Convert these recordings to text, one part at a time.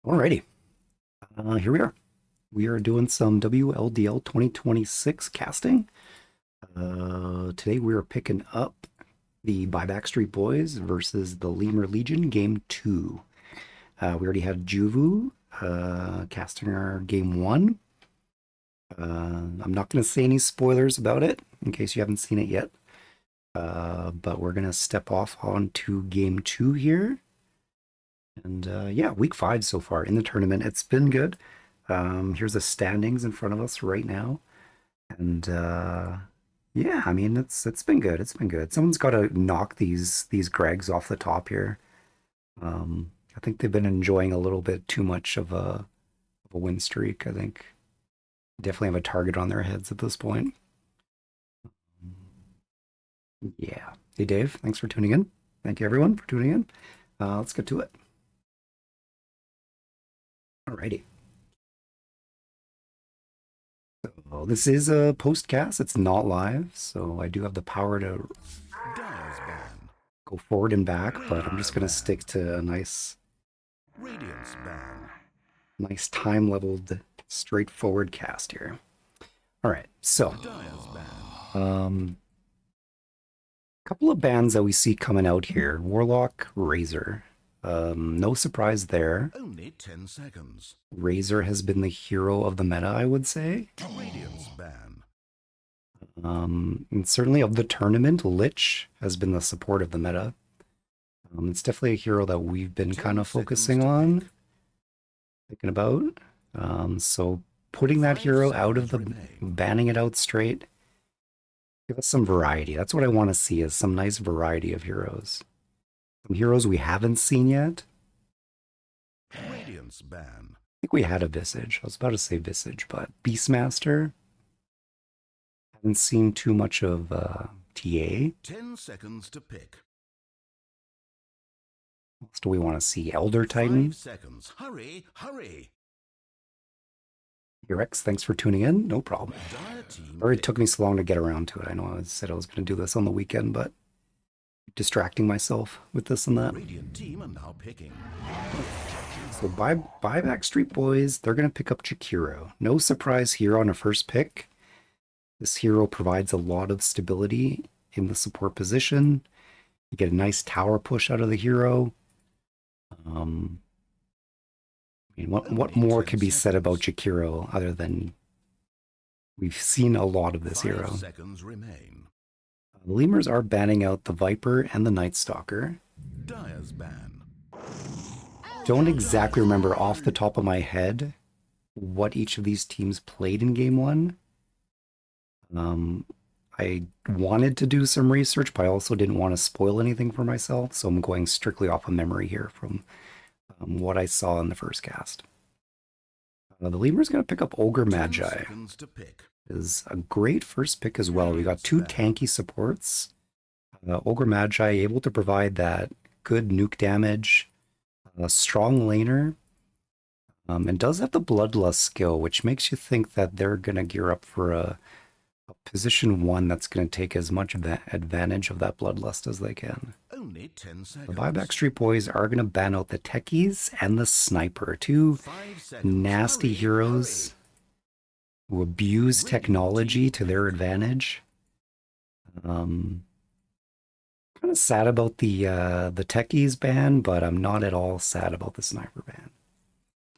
Alrighty, here we are. We are doing some WLDL 2026 casting. Today we are picking up the Buybackstreetboys versus the Lemur Legion Game 2. We already had Juvu casting our Game 1. I'm not going to say any spoilers about it in case you haven't seen it yet. But we're going to step off onto Game 2 here. And yeah, week 5 so far in the tournament. It's been good. Here's the standings in front of us right now. And yeah, I mean it's been good. It's been good. Someone's got to knock these Gregs off the top here. I think they've been enjoying a little bit too much of a win streak. I think definitely have a target on their heads at this point. Yeah. Hey Dave, thanks for tuning in. Thank you everyone for tuning in. Let's get to it. Alrighty. So this is a postcast. It's not live, so I do have the power to go forward and back, but I'm just gonna stick to a nice time-leveled, straightforward cast here. All right, so couple of bands that we see coming out here: Warlock, Razor. No surprise there. Only 10 seconds. Razor has been the hero of the meta, I would say. Radiance ban. And certainly of the tournament, Lich has been the support of the meta. It's definitely a hero that we've been kind of focusing on, thinking about. So putting that hero out of the, banning it out straight, give us some variety. That's what I want to see, is some nice variety of heroes. Some heroes we haven't seen yet. Radiance ban. I think we had a Visage. I was about to say Visage, but Beastmaster. Haven't seen too much of TA. 10 seconds to pick. What else do we want to see? Elder Titan. 5 seconds. Hurry, hurry. Rex, thanks for tuning in. No problem. Sorry it took me so long to get around to it. I know I said I was going to do this on the weekend, but distracting myself with this and that. Radiant team are now picking. So Buybackstreetboys, they're going to pick up Chikiro. No surprise here on a first pick. This hero provides a lot of stability in the support position. You get a nice tower push out of the hero. I mean, what more could be said about Chikiro other than we've seen a lot of this hero. 5 seconds remain. The Lemurs are banning out the Viper and the Night Stalker. Dire's ban. Don't exactly remember off the top of my head what each of these teams played in game 1. I wanted to do some research, but I also didn't want to spoil anything for myself, so I'm going strictly off of memory here from what I saw in the first cast. The Lemur's going to pick up Ogre Magi. Is a great first pick as well. We got 2 tanky supports. Ogre Magi able to provide that good nuke damage, a strong laner, and does have the Bloodlust skill, which makes you think that they're going to gear up for a position 1 that's going to take as much of that advantage of that Bloodlust as they can. Only 10 seconds. The Buybackstreetboys are going to ban out the Techies and the Sniper, 2 nasty heroes who abuse technology to their advantage. Kind of sad about the Techies ban, but I'm not at all sad about the Sniper ban.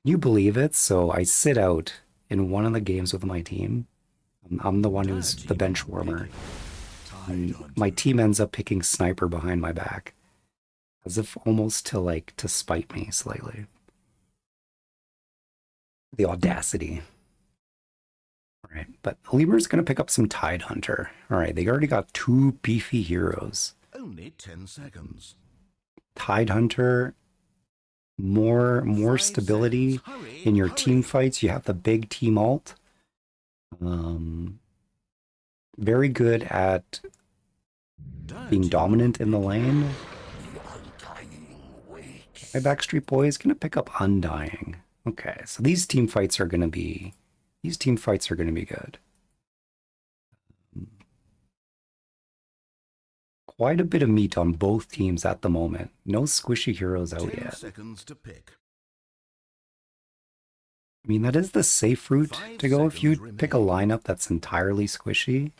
You believe it? So I sit out in one of the games with my team. I'm the one who's the bench warmer. And my team ends up picking Sniper behind my back, as if almost to spite me slightly. The audacity. All right, but Lemur's going to pick up some Tidehunter. All right, they already got 2 beefy heroes. Only 10 seconds. Tidehunter, more stability in your team fights. You have the big team ult. Very good at being dominant in the lane. My Backstreetboy is going to pick up Undying. Okay, so these team fights are going to be good. Quite a bit of meat on both teams at the moment. No squishy heroes out 10 yet. seconds to pick. I mean, that is the safe route 5 to go if seconds you pick a remain. lineup that's entirely squishy.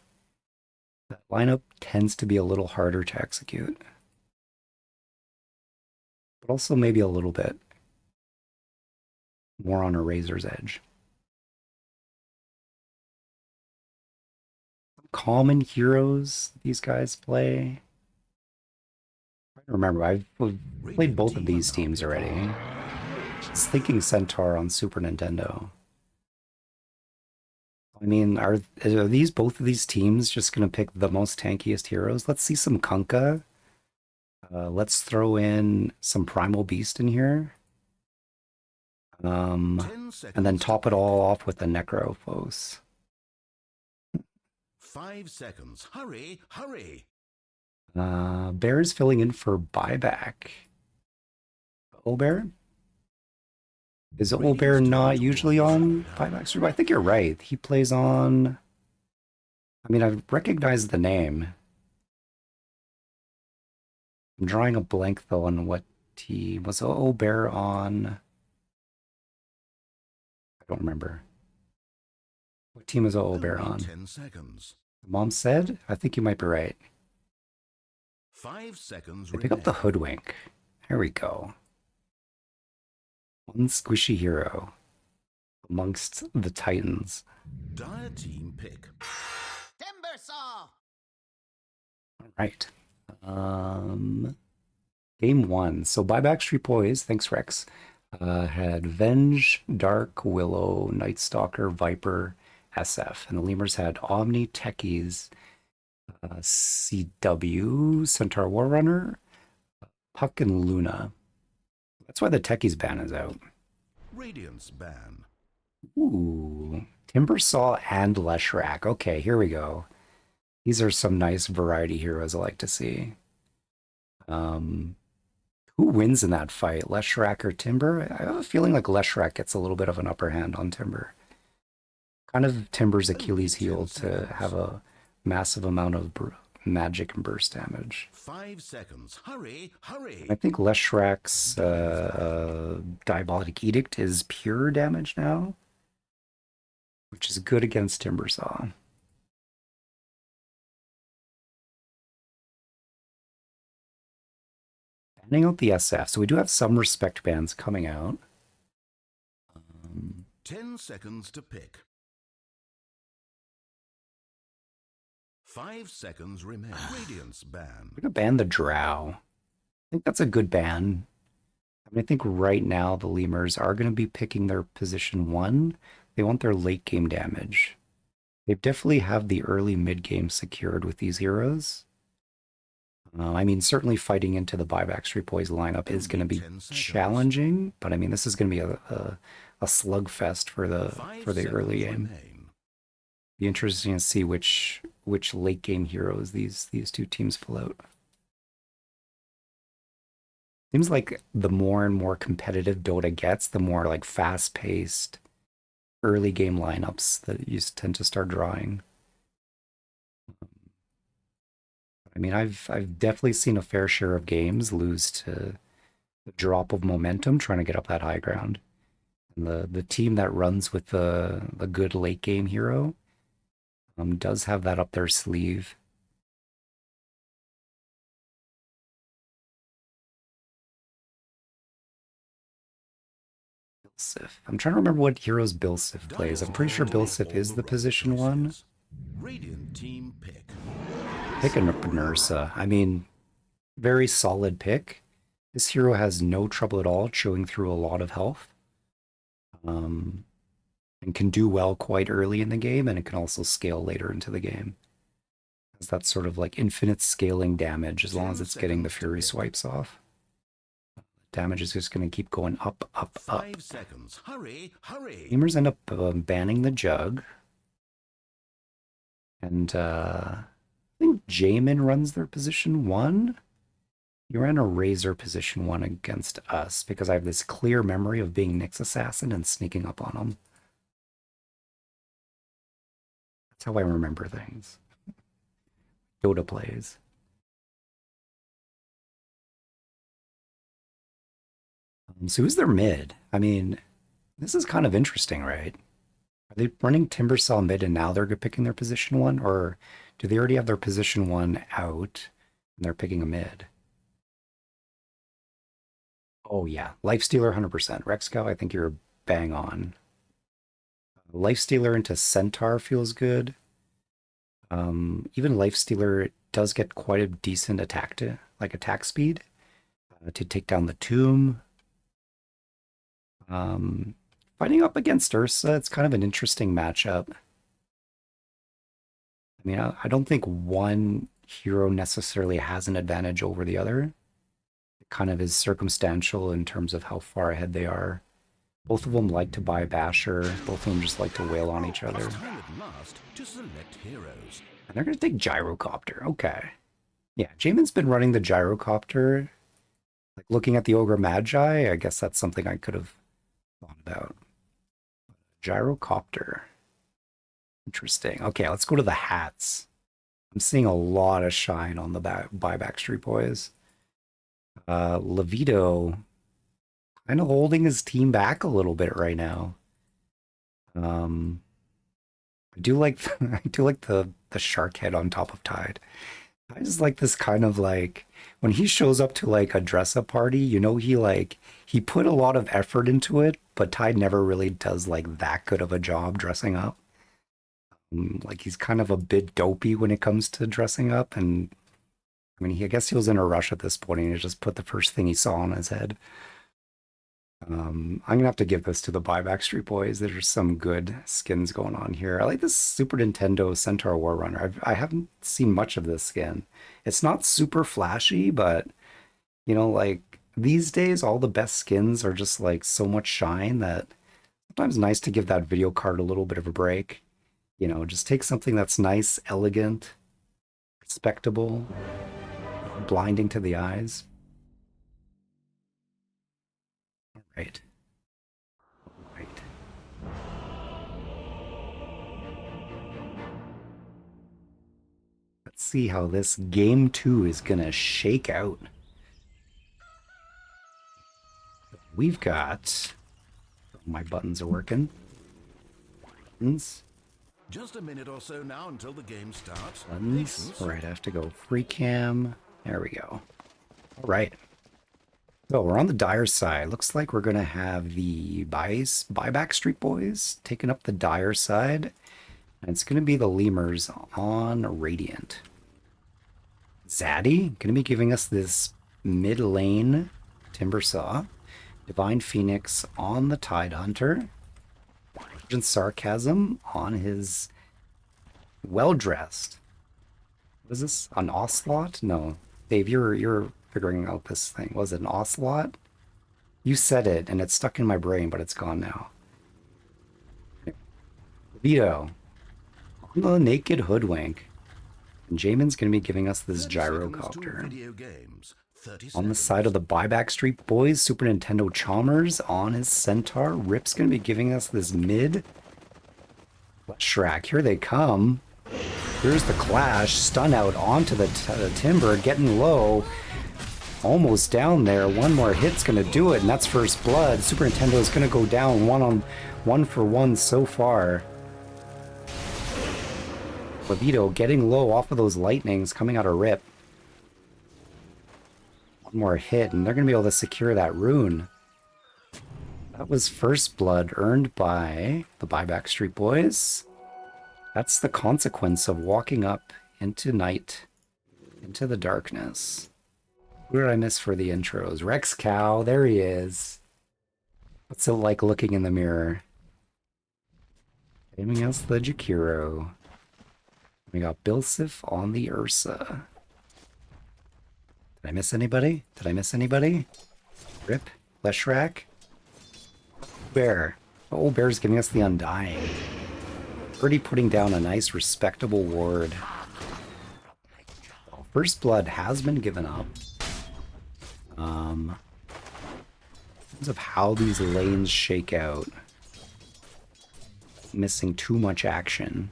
That lineup tends to be a little harder to execute, but also maybe a little bit more on a razor's edge. Common heroes these guys play. I don't remember, I've played Radiant both of team are these now teams picking. already. I was thinking Centaur on Super Nintendo. I mean, are these both of these teams just gonna pick the most tankiest heroes? Let's see some Kunkka. Let's throw in some Primal Beast in here. Um, 10 and then seconds to top it pick. all off with the Necrophos. 5 seconds. Hurry, hurry. Bear's filling in for buyback. Bear? Is Bear Radiant's turn not to usually launch on now. Buyback Street? I think you're right. He plays on. I mean, I recognize the name. I'm drawing a blank though on what team was Bear on. I don't remember. What team is Bear Only on? 10 seconds. Mom said? I think you might be right. 5 seconds They pick up the remain. Hoodwink. There we go. One squishy hero amongst the Titans. Dire team pick. Timber saw. All right. Game one. So Buybackstreetboys, thanks Rex, had Venge, Dark, Willow, Night Stalker, Viper, SF, and the Lemurs had Omni, Techies, CW, Centaur Warrunner, Puck, and Luna. That's why the Techies ban is out. Radiant's ban. Ooh, Timbersaw and Leshrac. Okay, here we go. These are some nice variety heroes I like to see. Um, who wins in that fight, Leshrac or Timber? I have a feeling like Leshrac gets a little bit of an upper hand on Timber. Kind of Timber's Only Achilles 10 heel to have seconds. a massive amount of magic and burst damage. 5 seconds. Hurry, I hurry. think Leshrac's Dire's ban. Diabolic Edict is pure damage now, which is good against Timbersaw. Banning out the SF. So we do have some respect bans coming out. 10 seconds to pick. 5 seconds remain. Radiant's ban. We're going to ban the Drow. I think that's a good ban. I mean, I think right now the Lemurs are going to be picking their position one. They want their late game damage. They definitely have the early mid game secured with these heroes. I mean, certainly fighting into the Buybackstreetboys lineup is going Only to be 10 seconds. challenging, but I mean, this is going to be a slugfest for the 5 early seconds game. remain. Be interesting to see which late game heroes these two teams pull out. Seems like the more and more competitive Dota gets, the more like fast paced early game lineups that you tend to start drawing. I mean, I've definitely seen a fair share of games lose to the drop of momentum trying to get up that high ground. And the team that runs with the good late game hero does have that up their sleeve. Bilsif. I'm trying to remember what heroes Bilsif plays. Dire's I'm pretty sure taking away Bilsif all is the the right position one. choices. Radiant team pick. Pick a Nursa. I mean, very solid pick. This hero has no trouble at all chewing through a lot of health. Um, and can do well quite early in the game, and it can also scale later into the game. As that's sort of like infinite scaling damage as long as 10 it's getting the seconds to Fury pick. swipes off. Damage is just going to keep going up, up, up. 5 seconds. Hurry, hurry. Gamers end up banning the Jug. And I think Jamin runs their position one. You ran a Razor position one against us because I have this clear memory of being Nyx Assassin and sneaking up on him. That's how I remember things. Dota plays. So who's their mid? I mean, This is kind of interesting, right? Are they running Timbersaw mid and now they're picking their position one? Or do they already have their position one out and they're picking a mid? Oh, yeah. Lifestealer 100%. Rexcow, I think you're bang on. Lifestealer into Centaur feels good. Even Lifestealer does get quite a decent attack speed to take down the tomb. Fighting up against Ursa, it's kind of an interesting matchup. I mean, I don't think one hero necessarily has an advantage over the other. It kind of is circumstantial in terms of how far ahead they are. Both of them like to buy Basher. Both of them just like to wail on each other. It's time at last to select heroes. And they're going to take Gyrocopter. Okay. Yeah, Jamin's been running the Gyrocopter. Like looking at the Ogre Magi, I guess that's something I could have thought about. Gyrocopter. Interesting. Okay, let's go to the hats. I'm seeing a lot of shine on the Buybackstreetboys. Levito kind of holding his team back a little bit right now. I do like I do like the shark head on top of Tide. I just like this kind of like when he shows up to like a dress up party, you know, he put a lot of effort into it, but Tide never really does like that good of a job dressing up. Like he's kind of a bit dopey when it comes to dressing up, and I mean, I guess he was in a rush at this point, and he just put the first thing he saw on his head. I'm gonna have to give this to the Buybackstreetboys. There's some good skins going on here. I like this Super Nintendo Centaur War Runner. I haven't seen much of this skin. It's not super flashy, but you know, like these days, all the best skins are just like so much shine that sometimes nice to give that video card a little bit of a break. You know, just take something that's nice, elegant, respectable, blinding to the eyes. All right. All right. Let's see how this game 2 is gonna shake out. We've got... My buttons are working. Buttons. Just a minute or so now until the game starts. Buttons. All right, I have to go free cam. There we go. All right. So we're on the dire side. Looks like we're going to have the Buybackstreetboys taking up the dire side. And it's going to be the Lemurs on Radiant. Zaddy going to be giving us this mid lane Timbersaw. Divine Phoenix on the Tide Hunter. Agent Sarcasm on his well-dressed. What is this? An Ocelot? No. Dave, you're figuring out this thing. Was it an Ocelot? You said it, and it's stuck in my brain, but it's gone now. Vito. On the Naked Hoodwink. And Jamin's going to be giving us this 30 seconds to Gyrocopter. video games. 30 On the seconds. side of the Buybackstreetboys, Super Nintendo Chalmers on his Centaur. Rip's going to be giving us this mid. Shrek, here they come. Here's the clash. Stun out onto the timber, getting low. Almost down there. One more hit's going to do it, and that's first blood. Super Nintendo is going to go down one for one so far. Levito getting low off of those lightnings coming out of Rip. One more hit, and they're going to be able to secure that rune. That was first blood earned by the Buybackstreetboys. That's the consequence of walking up into night, into the darkness. Who did I miss for the intros? Rex Cow, there he is. What's it like looking in the mirror? Aiming against the Jakiro. We got Bilsif on the Ursa. Did I miss anybody? Did I miss anybody? Rip? Leshrak? Bear. Oh, Bear's giving us the Undying. Already putting down a nice, respectable ward. First blood has been given up. In terms of how these lanes shake out. Missing too much action.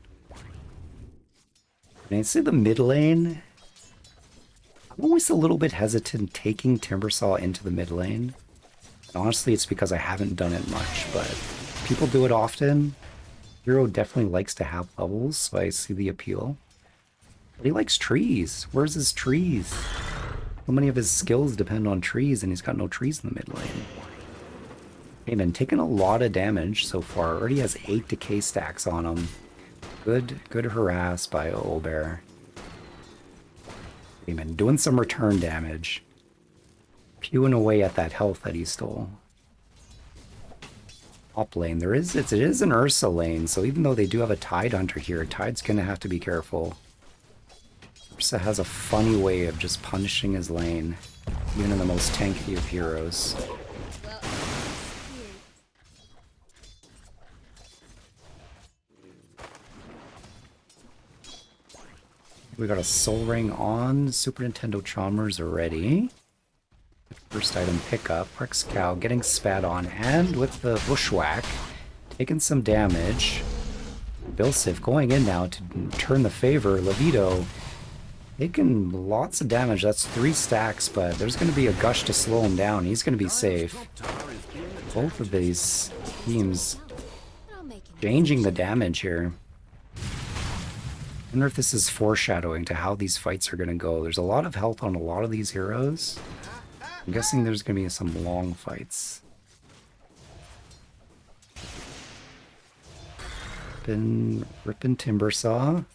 And I say the mid lane. I'm always a little bit hesitant taking Timbersaw into the mid lane. Honestly, it's because I haven't done it much, but people do it often. Hero definitely likes to have levels, so I see the appeal. But he likes trees. Where's his trees? So many of his skills depend on trees, and he's got no trees in the mid lane. Amen, taking a lot of damage so far. Already has 8 decay stacks on him. Good harass by Owlbear. Amen, doing some return damage. Pewing away at that health that he stole. Top lane, it is an Ursa lane, so even though they do have a Tide Hunter here, Tide's gonna have to be careful. Ursa has a funny way of just punishing his lane, even in the most tanky of heroes. We got a Soul Ring on. Super Nintendo Chalmers already. First item pickup. Rex Cow getting spat on, and with the Bushwhack, taking some damage. Bilsif going in now to turn the favor. Levito taking lots of damage. That's 3 stacks, but there's going to be a gush to slow him down. He's going to be safe. Both of these teams changing the damage here. I wonder if this is foreshadowing to how these fights are going to go. There's a lot of health on a lot of these heroes. I'm guessing there's going to be some long fights. Ripping Timbersaw.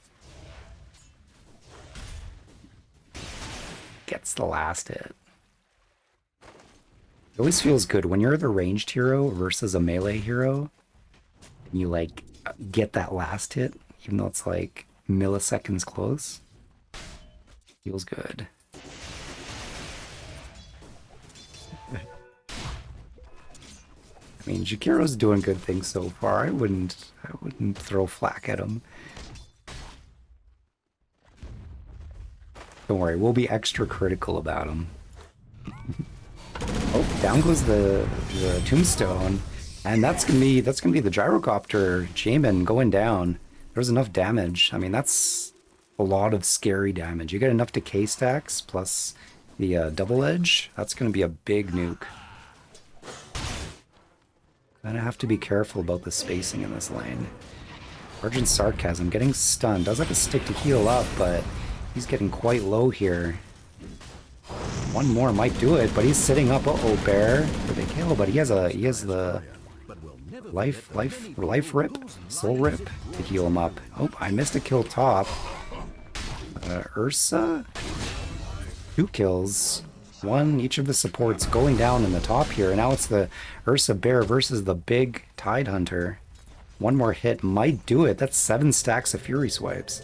Gets the last hit. It always feels good when you're the ranged hero versus a melee hero. And you like get that last hit, even though it's like milliseconds close. Feels good. I mean, Jakiro's doing good things so far. I wouldn't throw flack at him. Don't worry, we'll be extra critical about him. Oh, down goes the tombstone, and that's gonna be the gyrocopter Jamin going down. There's enough damage. I mean, that's a lot of scary damage. You get enough decay stacks plus the double edge. That's gonna be a big nuke. Gonna have to be careful about the spacing in this lane. Argent Sarcasm getting stunned. Does have a stick to heal up, but he's getting quite low here. One more might do it, but he's sitting up. Uh-oh, Bear for the kill, but he has the life rip, soul rip to heal him up. Oh, I missed a kill top. Ursa? 2 kills. 1 each of the supports going down in the top here, and now it's the Ursa Bear versus the big Tide Hunter. 1 more hit might do it. That's 7 stacks of Fury Swipes.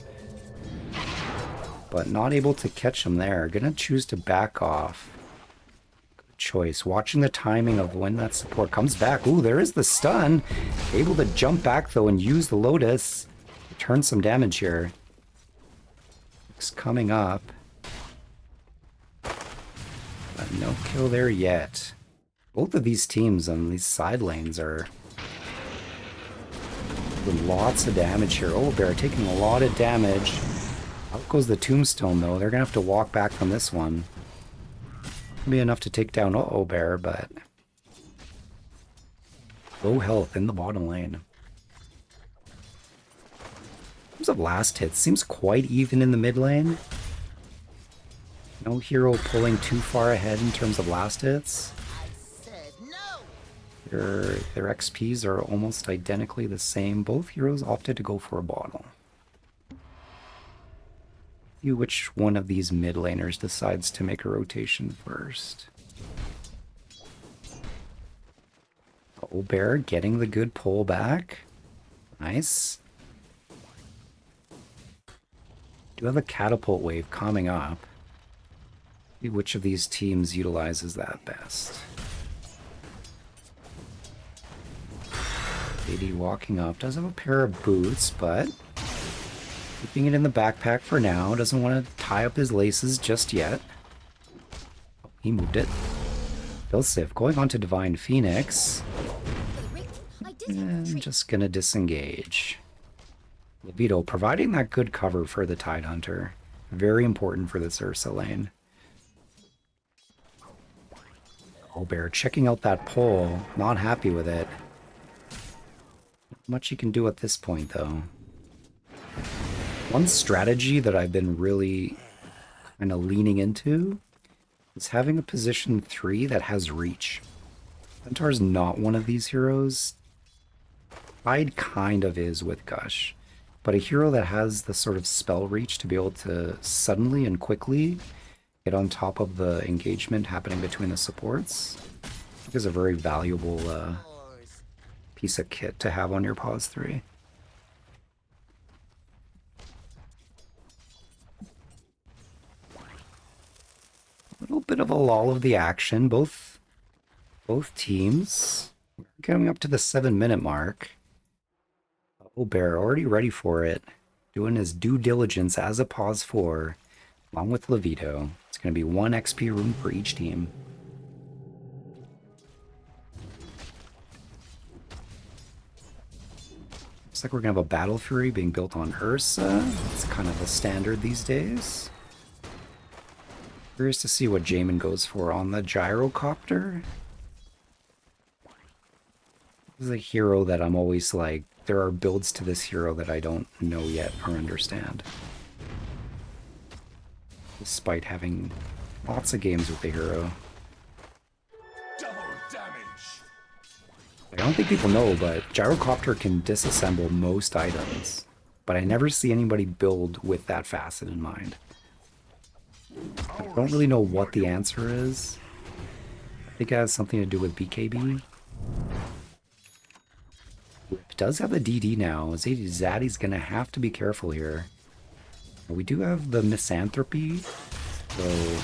But not able to catch him there. Gonna choose to back off. Good choice. Watching the timing of when that support comes back. Ooh, there is the stun. Able to jump back though and use the Lotus. Return some damage here. It's coming up. But no kill there yet. Both of these teams on these side lanes are doing lots of damage here. Oh, Bear taking a lot of damage. Out goes the tombstone though. They're gonna have to walk back from this one. Won't be enough to take down Uh-oh Bear, but low health in the bottom lane. In terms of last hits, seems quite even in the mid lane. No hero pulling too far ahead in terms of last hits. Their XPs are almost identically the same. Both heroes opted to go for a bottle. See which one of these mid laners decides to make a rotation first. Oh, Bear getting the good pull back. Nice. Do have a catapult wave coming up. See which of these teams utilizes that best. AD walking up. Does have a pair of boots, but keeping it in the backpack for now. Doesn't want to tie up his laces just yet. Oh, he moved it. Bilsif going on to Divine Phoenix. And just gonna disengage. Levito providing that good cover for the Tide Hunter. Very important for this Ursa lane. Bear checking out that pole, not happy with it. Not much you can do at this point, though. One strategy that I've been really kind of leaning into is having a position 3 that has reach. Centaur's not one of these heroes. Tide kind of is with Gush, but a hero that has the sort of spell reach to be able to suddenly and quickly get on top of the engagement happening between the supports, I think is a very valuable piece of kit to have on your pause 3. A little bit of a lull of the action, both teams. We're coming up to the 7-minute mark. Bear already ready for it, doing his due diligence as a pause 4, along with Levito. It's going to be 1 XP room for each team. Looks like we're going to have a Battle Fury being built on Ursa. It's kind of the standard these days. Curious to see what Jamin goes for on the Gyrocopter. This is a hero that I'm always like, there are builds to this hero that I don't know yet or understand. Despite having lots of games with the hero. Double damage. I don't think people know, but Gyrocopter can disassemble most items. But I never see anybody build with that facet in mind. I don't really know what the answer is. I think it has something to do with BKB. It does have the DD now. Zaddy's gonna have to be careful here. We do have the Misanthropy, so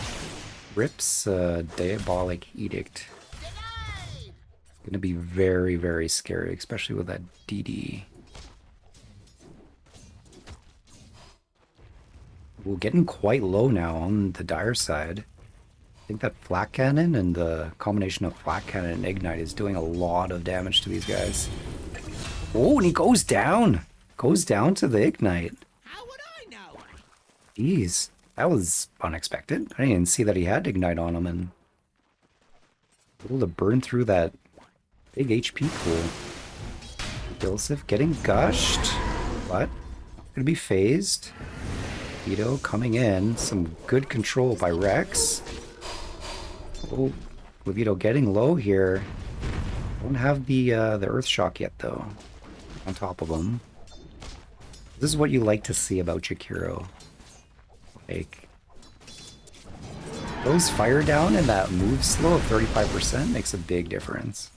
Rip's Diabolic Edict. Gonna be very, very scary, especially with that DD. We're getting quite low now on the Dire side. I think that Flak Cannon and the combination of Flak Cannon and Ignite is doing a lot of damage to these guys. Oh, and he goes down! Goes down to the Ignite. How would I know? Jeez, that was unexpected. I didn't even see that he had Ignite on him and able to burn through that big HP pool. Bilsif getting gushed, but gonna be phased. Vito coming in, some good control by Rex. Oh, Levito getting low here. Don't have the Earth Shock yet though. On top of him. This is what you like to see about Jakiro. Like, those fire down and that move slow of 35% makes a big difference.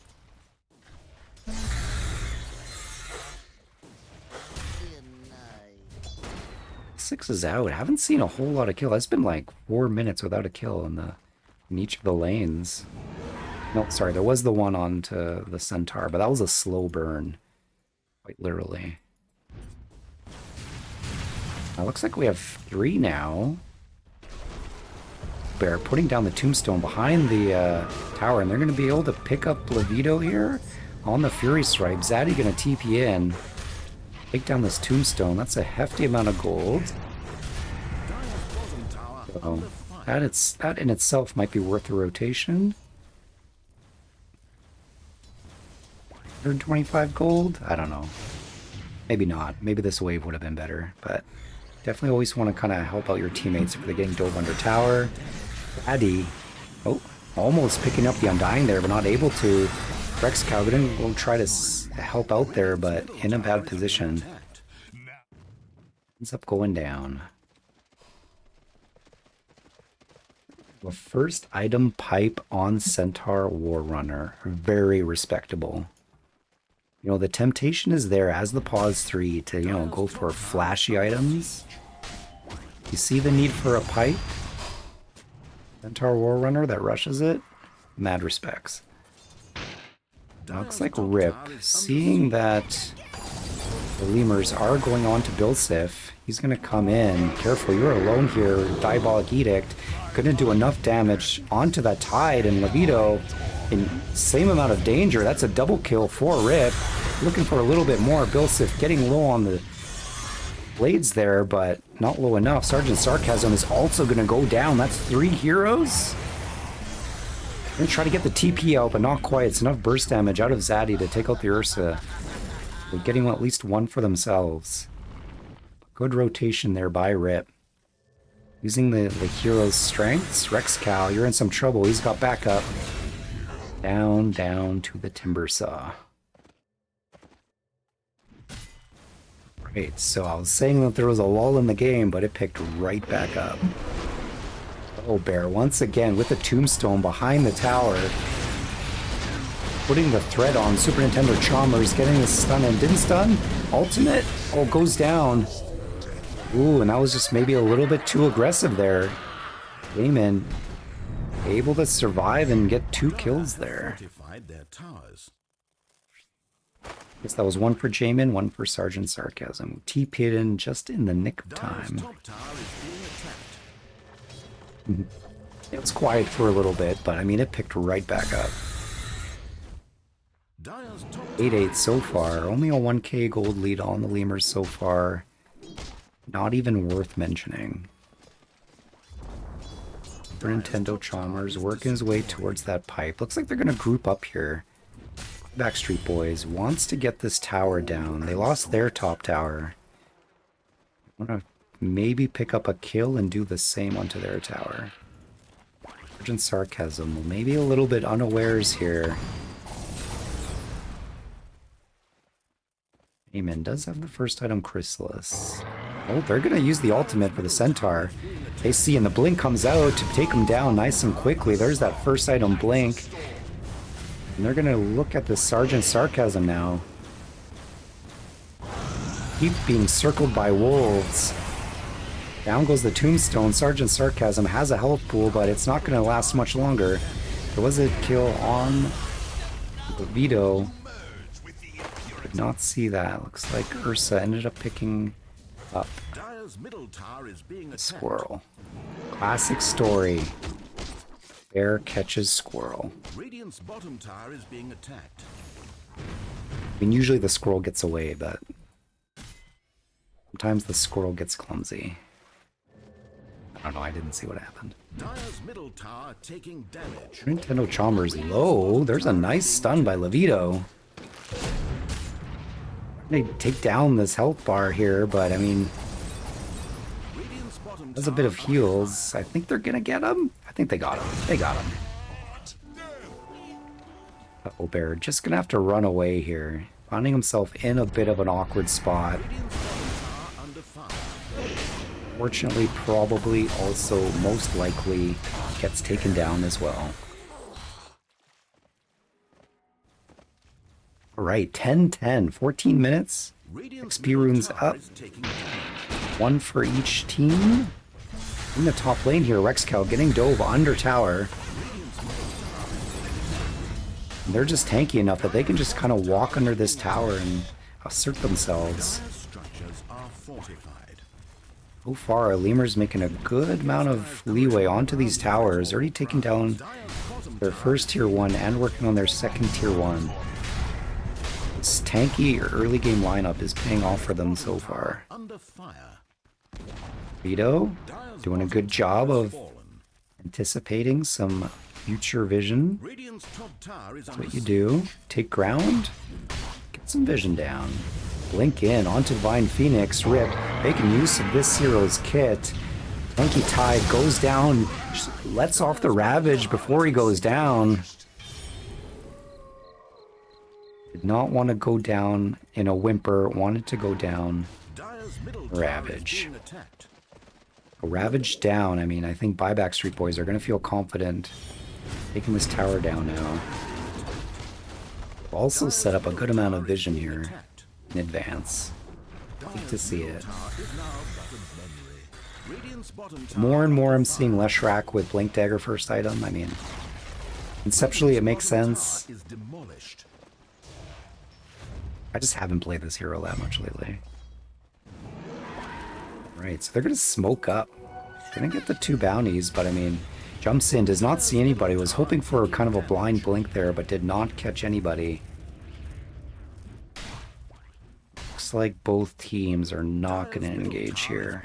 6 is out. I haven't seen a whole lot of kills. It's been like 4 minutes without a kill in each of the lanes. No, sorry, there was the one onto the Centaur, but that was a slow burn. Quite literally. It looks like we have 3 now. Bear putting down the tombstone behind the tower, and they're going to be able to pick up Levito here on the Fury Stripe. Zaddy going to TP in, take down this tombstone. That's a hefty amount of gold. So that in itself might be worth the rotation. 125 gold? I don't know. Maybe not. Maybe this wave would have been better, but definitely always want to kind of help out your teammates if they're getting dove under tower. Addy, oh, almost picking up the Undying there, but not able to. Rex Calvin will try to help out there, but in a bad position. Ends up going down. The first item pipe on Centaur Warrunner. Very respectable. You know, the temptation is there as the pause 3 to, you know, go for flashy items. You see the need for a pipe? Centaur Warrunner that rushes it? Mad respects. Looks like Rip, seeing that the Lemurs are going on to Bilsif, he's going to come in. Careful, you're alone here. Diabolic Edict. Going to do enough damage onto that Tide, and Levito in same amount of danger. That's a double kill for Rip. Looking for a little bit more. Bilsif getting low on the blades there, but not low enough. Sergeant Sarcasm is also going to go down. That's 3 heroes. Gonna try to get the TP out, but not quite. It's enough burst damage out of Zaddy to take out the Ursa. They're getting at least one for themselves. Good rotation there by Rip. Using the hero's strengths. Rexcal, you're in some trouble. He's got backup. Down to the Timber Saw. Right, so I was saying that there was a lull in the game, but it picked right back up. Oh, Bear, once again with the tombstone behind the tower. Putting the threat on Super Nintendo Chalmers, getting the stun and didn't stun. Ultimate, oh, goes down. Ooh, and that was just maybe a little bit too aggressive there. Damon able to survive and get 2 kills there. Guess that was one for Jamin, one for Sergeant Sarcasm. TP'd in just in the nick of time. It was quiet for a little bit, but I mean, it picked right back up. 8-8 so far. Only a 1k gold lead on the Lemurs so far. Not even worth mentioning. For Nintendo Chalmers working his way towards that pipe. Looks like they're going to group up here. Buybackstreetboys wants to get this tower down. They lost their top tower. Want to maybe pick up a kill and do the same onto their tower. Sergeant Sarcasm, maybe a little bit unawares here. Eamon does have the first item, Chrysalis. Oh, they're going to use the ultimate for the Centaur. They see, and the Blink comes out to take him down nice and quickly. There's that first item, Blink. And they're going to look at the Sergeant Sarcasm now. Keep being circled by wolves. Down goes the tombstone. Sergeant Sarcasm has a health pool, but it's not going to last much longer. There was a kill on the Vito. Did not see that. Looks like Ursa ended up picking up a squirrel. Classic story. Bear catches squirrel. Radiant's bottom tower is being attacked. I mean, usually the squirrel gets away, but sometimes the squirrel gets clumsy. I don't know, I didn't see what happened. Dire's middle tower taking damage. Nintendo Chalmers low. There's a nice stun by Levito. They take down this health bar here, but I mean, there's a bit of heals. I think they're gonna get him. I think they got him. They got him. Uh-oh, Bear just gonna have to run away here, finding himself in a bit of an awkward spot. Fortunately, probably also most likely gets taken down as well. All right, 10-10, 14 minutes. XP runes up. 1 for each team. In the top lane here, Rexcal getting dove under tower. And they're just tanky enough that they can just kind of walk under this tower and assert themselves. So far, Lemurs making a good amount of leeway onto these towers. Already taking down their first tier 1 and working on their second tier 1. This tanky early game lineup is paying off for them so far. Vito doing a good job of anticipating some future vision. That's what you do. Take ground, get some vision down. Blink in onto Divine Phoenix. Rip making use of this hero's kit. Funky Tide goes down, lets off the Ravage before he goes down. Did not want to go down in a whimper, wanted to go down Ravage. A Ravage down, I mean, I think Buybackstreetboys are going to feel confident taking this tower down now. Also set up a good amount of vision here in advance. Good to see it. More and more I'm seeing Leshrac with Blink Dagger first item. I mean, conceptually it makes sense. I just haven't played this hero that much lately. Right, so they're going to smoke up. Going to get the 2 bounties, but I mean, jumps in, does not see anybody. Was hoping for kind of a blind blink there, but did not catch anybody. Looks like both teams are not going to engage here.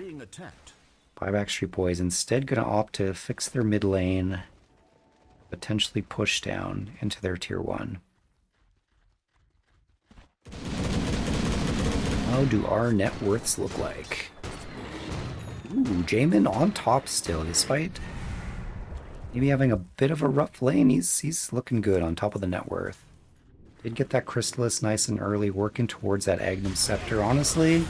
Buybackstreetboys instead going to opt to fix their mid lane. potentially push down into their tier 1. How do our net worths look like? Ooh, Jamin on top still, despite maybe having a bit of a rough lane. He's looking good on top of the net worth. Did get that Chrysalis nice and early, working towards that Agnum Scepter. Honestly,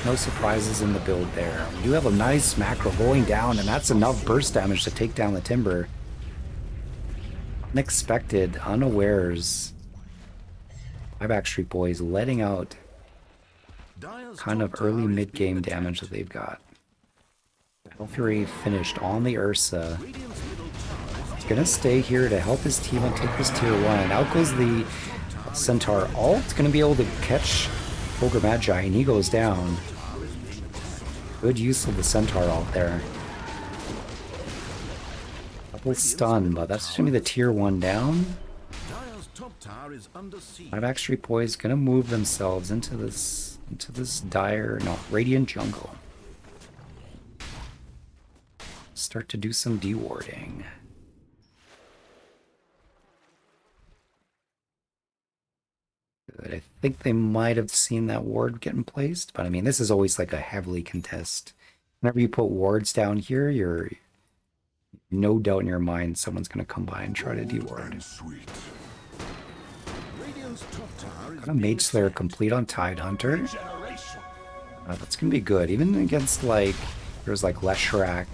no surprises in the build there. We do have a nice macro going down, and that's enough burst damage to take down the Timber. Unexpected, unawares. Buybackstreetboys letting out kind of early mid-game damage that they've got. Fury finished on the Ursa. He's gonna stay here to help his team and take this tier 1. Out goes the Centaur ult. Gonna be able to catch Ogre Magi, and he goes down. Good use of the Centaur ult there. Double stun, but that's gonna be the tier 1 down. Buybackstreetboys gonna move themselves into this dire, no, Radiant jungle. Start to do some dewarding. Good. I think they might have seen that ward getting placed, but I mean, this is always like a heavily contest. Whenever you put wards down here, you're no doubt in your mind someone's going to come by and try to deward. Got a Mage Slayer complete on Tidehunter. That's going to be good, even against like, there's like Leshrac.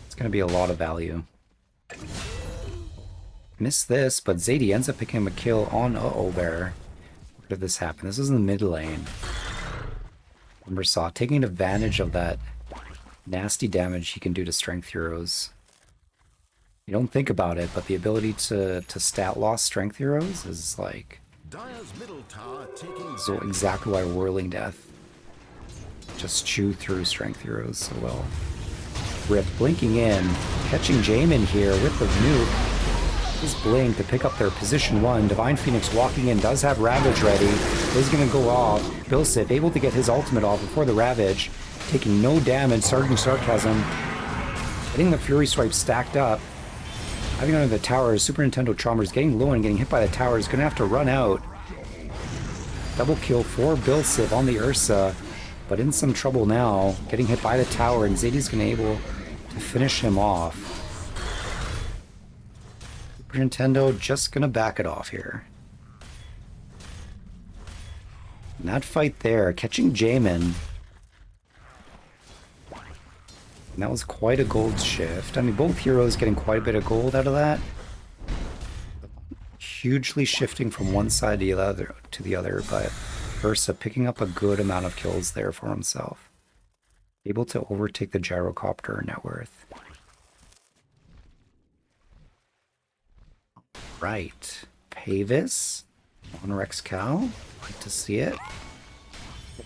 It's going to be a lot of value. Missed this, but Zadie ends up picking him a kill on Bear. Where did this happen? This was in the mid lane. Saw taking advantage of that nasty damage he can do to strength heroes. You don't think about it, but the ability to stat loss strength heroes is like... So exactly why Whirling Death just chew through strength heroes so well. Rip blinking in, catching Jamin here with the nuke. His blink to pick up their position 1. Divine Phoenix walking in, does have Ravage ready. Is going to go off. Bilsif able to get his ultimate off before the Ravage. Taking no damage. Sergeant Sarcasm. Getting the Fury Swipe stacked up. Having under the towers. Super Nintendo Chalmers getting low and getting hit by the tower. Is going to have to run out. Double kill for Bilsif on the Ursa. But in some trouble now. Getting hit by the tower. And Zadie's going to be able to finish him off. Nintendo just gonna back it off here. And that fight there, catching Jamin. And that was quite a gold shift. I mean, both heroes getting quite a bit of gold out of that. Hugely shifting from one side to the other, but Ursa picking up a good amount of kills there for himself. Able to overtake the Gyrocopter net worth. Right. Pavis on Rex Cow. Like to see it.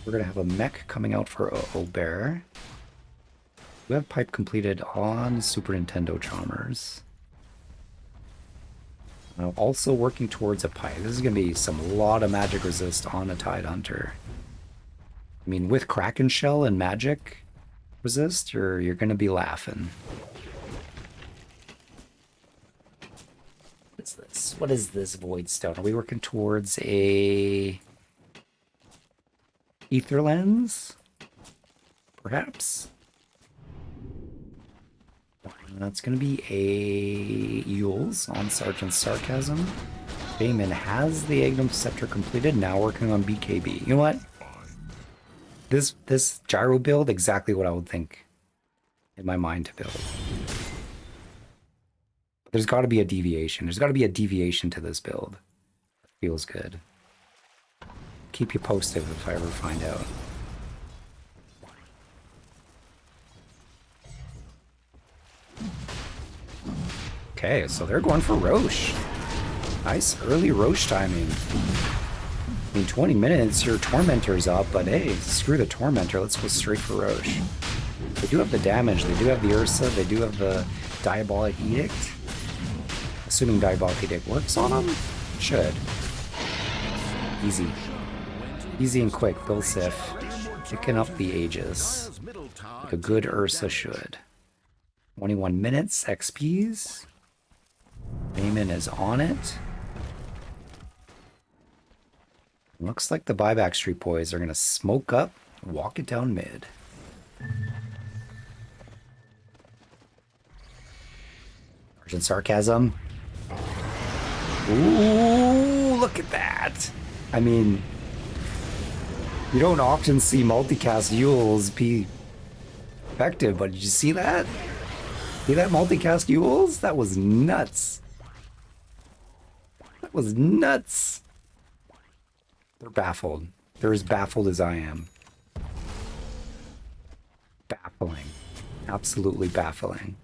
We're going to have a mech coming out for Bear. We have pipe completed on Super Nintendo Chalmers. Also working towards a pipe. This is going to be some lot of magic resist on a Tidehunter. I mean, with Kraken Shell and magic resist, you're going to be laughing. What is this? What is this Void Stone? Are we working towards a Ether Lens? Perhaps? That's going to be a Yules on Sergeant Sarcasm. Bayman has the Agnum Scepter completed, now working on BKB. You know what? This gyro build, exactly what I would think in my mind to build. But there's got to be a deviation. There's got to be a deviation to this build. Feels good. Keep you posted if I ever find out. Okay, so they're going for Roche. Nice early Roche timing. I mean, 20 minutes, your Tormentor's up, but hey, screw the Tormentor. Let's go straight for Roche. They do have the damage. They do have the Ursa. They do have the Diabolic Edict. Assuming Diabolic Edict works on them? Should. Easy. Easy and quick. Bilsif picking up the Aegis. Like a good Ursa should. 21 minutes, XPs. Bayman is on it. Looks like the Buybackstreetboys are going to smoke up, walk it down mid. Sergeant Sarcasm. Ooh, look at that. I mean, you don't often see multicast Yules be effective, but did you see that? See that multicast Yules? That was nuts. That was nuts. They're baffled. They're as baffled as I am. Baffling. Absolutely baffling.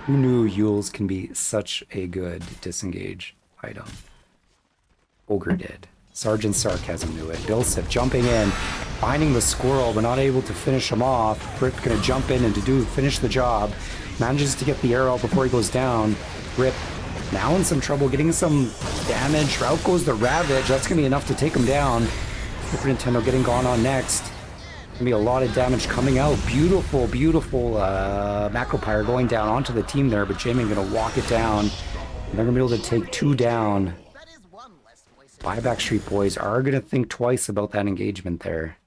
Who knew Yules can be such a good disengage item? Ogre did. Sergeant Sarcasm knew it. Billsip jumping in, finding the squirrel, but not able to finish him off. Rip gonna jump in and finish the job. Manages to get the arrow before he goes down. Rip now in some trouble, getting some damage. Out goes the Ravage. That's gonna be enough to take him down. Super Nintendo getting gone on next. Gonna be a lot of damage coming out. Beautiful, beautiful Macropyre going down onto the team there, but Jamie gonna walk it down. And they're gonna be able to take 2 down. Buybackstreetboys are gonna think twice about that engagement there.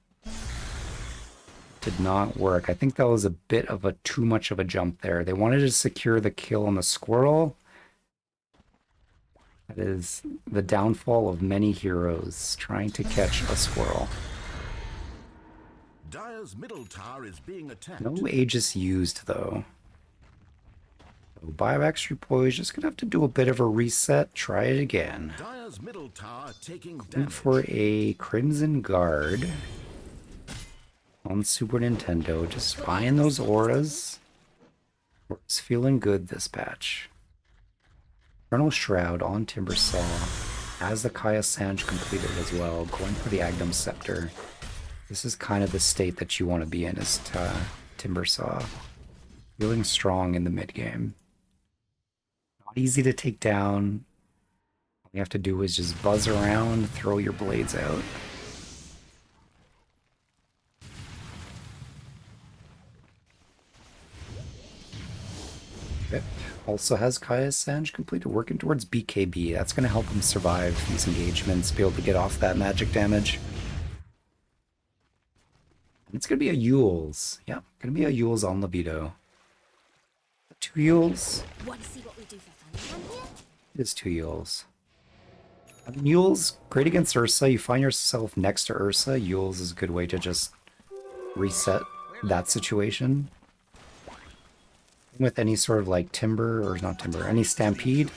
Did not work. I think that was a bit of a too much of a jump there. They wanted to secure the kill on the squirrel. That is the downfall of many heroes, trying to catch a squirrel. Dire's middle tower is being attacked. No Aegis used, though. So Buybackstreetboys just gonna have to do a bit of a reset, try it again. Dire's middle tower taking Going damage. for a Crimson Guard on Super Nintendo, just buying those auras. It's feeling good this patch. Eternal Shroud on Timbersaw, has the Kaya Sanj completed as well, going for the Agnum Scepter. This is kind of the state that you want to be in as Timbersaw. Feeling strong in the mid game. Not easy to take down. All you have to do is just buzz around, throw your blades out. Rip also has Kaya Sanj completed, working towards BKB. That's going to help him survive these engagements, be able to get off that magic damage. It's going to be a Yules. Yeah, going to be a Yules on Libido. 2 Yules. Want to see what we do for fun here? It is 2 Yules. I mean, Yules, great against Ursa. You find yourself next to Ursa. Yules is a good way to just reset that situation. With any sort of like Timber, or not Timber, any Stampede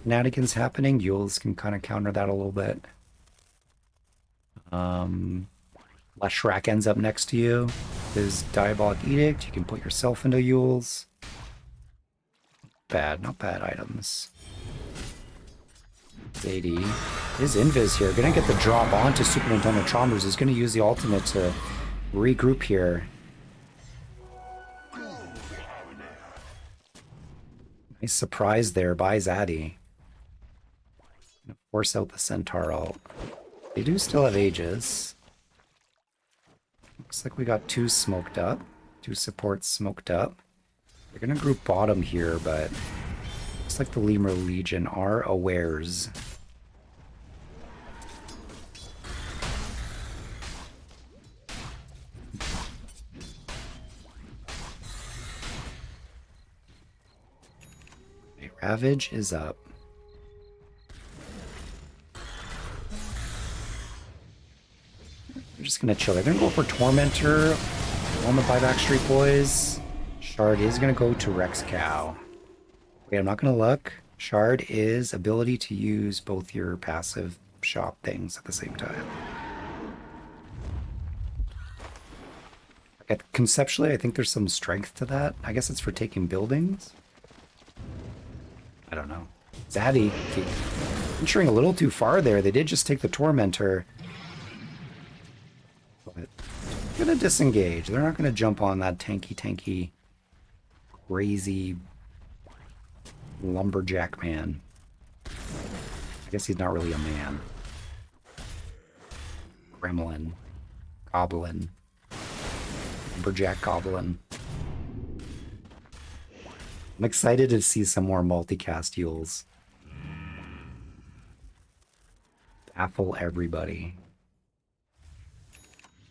shenanigans happening, Yules can kind of counter that a little bit. Leshrac ends up next to you. His Diabolic Edict, you can put yourself into Yules. Bad, not bad items. 80. His Invis here, gonna get the drop onto Super Nintendo Chalmers. He's gonna use the ultimate to regroup here. Nice surprise there by Zaddy. Gonna force out the Centaur ult. They do still have Aegis. Looks like we got 2 smoked up. 2 supports smoked up. They're gonna group bottom here, but looks like the Lemur Legion are awares. Okay, Ravage is up. They're just gonna chill. They're gonna go for Tormentor on the Buybackstreetboys. Shard is gonna go to Rex Cow. Wait, I'm not gonna look. Shard is ability to use both your passive shop things at the same time. Conceptually, I think there's some strength to that. I guess it's for taking buildings. I don't know. Zaddy venturing a little too far there. They did just take the Tormentor. But gonna disengage. They're not gonna jump on that tanky, crazy lumberjack man. I guess he's not really a man. Gremlin. Goblin. Lumberjack goblin. I'm excited to see some more multicast Yules. Baffle everybody.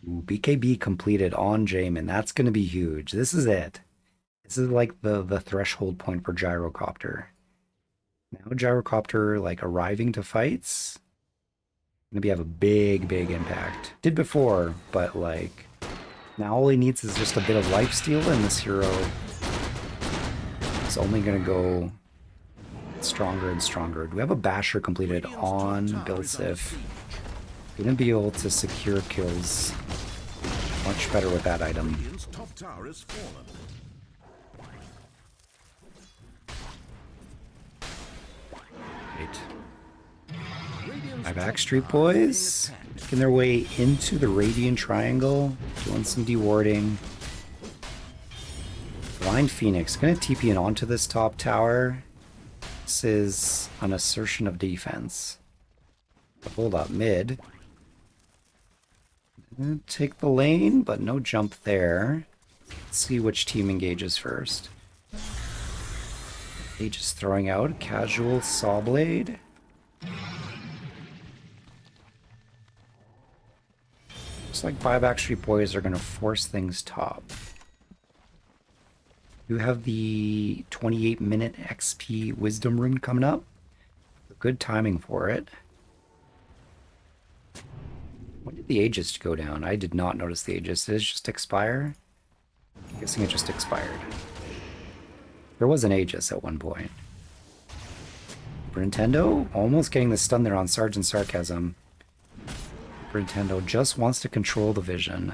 Ooh, BKB completed on Jamin. That's going to be huge. This is it. This is like the threshold point for Gyrocopter. Now Gyrocopter like arriving to fights. Gonna have a big impact. Did before, but like now all he needs is just a bit of lifesteal, and this hero is only gonna go stronger and stronger. Do we have a basher completed on Bilsif? Gonna be able to secure kills much better with that item. Radiant's top tower has fallen. Right. Radiant's Buybackstreetboys making their way into the Radiant Triangle, doing some dewarding. Blind Phoenix gonna TP in onto this top tower. This is an assertion of defense. But hold up, mid. Gonna take the lane, but no jump there. Let's see which team engages first. Aegis throwing out a casual Saw Blade. Looks like Buybackstreetboys are going to force things top. You have the 28-minute XP Wisdom Rune coming up. Good timing for it. When did the Aegis go down? I did not notice the Aegis. Did it just expire? I'm guessing it just expired. There was an Aegis at one point. For Nintendo, almost getting the stun there on Sergeant Sarcasm. For Nintendo just wants to control the vision.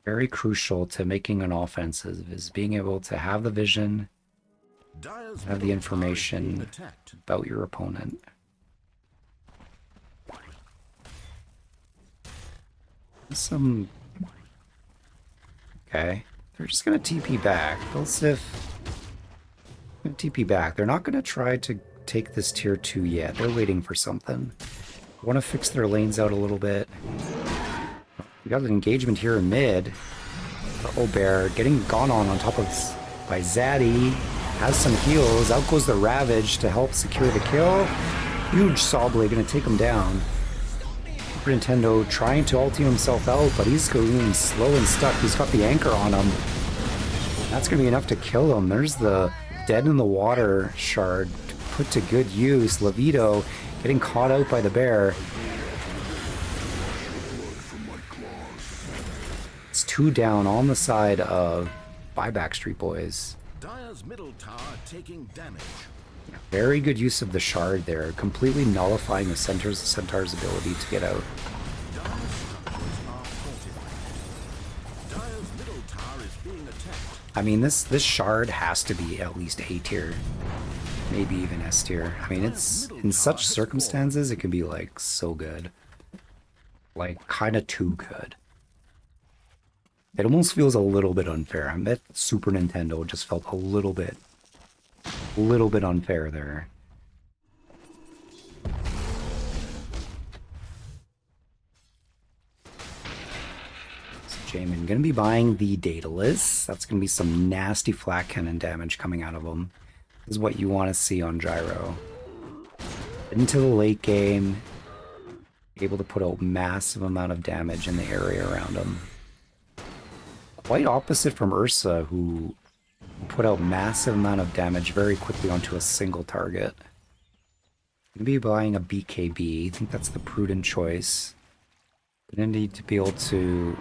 Very crucial to making an offensive is being able to have the vision, Dire's have the middle information tower is being attacked. about your opponent. Some... Okay. They're just gonna TP back. Bilsif gonna TP back. They're not gonna try to take this tier 2 yet. They're waiting for something. Want to fix their lanes out a little bit. We got an engagement here in mid. Uh-oh, Bear getting gone on top of by Zaddy. Has some heals. Out goes the Ravage to help secure the kill. Huge Saw Blade gonna take him down. Super Nintendo trying to ulti himself out, but he's going slow and stuck. He's got the anchor on him. That's gonna be enough to kill him. There's the Dead in the Water shard put to good use. Levito getting caught out by the bear. It's 2 down on the side of Buybackstreetboys. Dire's middle tower taking damage. Very good use of the shard there, completely nullifying the Centaur's ability to get out. Dire's structures are fortified. Dire's middle tower is being attacked. I mean, this shard has to be at least A tier, maybe even S tier. I mean, it's in such circumstances, it can be like so good, like kind of too good. It almost feels a little bit unfair. I bet Super Nintendo just felt a little bit unfair there. So Jamin gonna be buying the Daedalus. That's gonna be some nasty flat cannon damage coming out of him. This is what you want to see on Gyro. Into the late game, able to put a massive amount of damage in the area around him. Quite opposite from Ursa, who put out massive amount of damage very quickly onto a single target. I'm gonna be buying a BKB. I think that's the prudent choice. Gonna need to be able to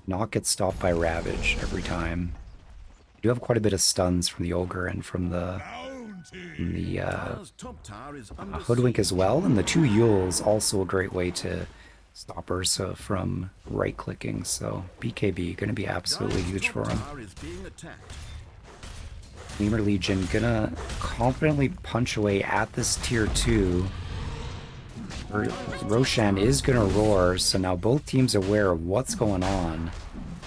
not get stopped by Ravage every time. You do have quite a bit of stuns from the Ogre and from the Dire's top tower is under Hoodwink siege. as well, and the 2 Yules also a great way to stop Ursa from right-clicking, so BKB gonna be absolutely Dire's huge top for him. tower is being attacked. Lemur Legion gonna confidently punch away at this tier 2. Roshan is gonna roar, so now both teams are aware of what's going on.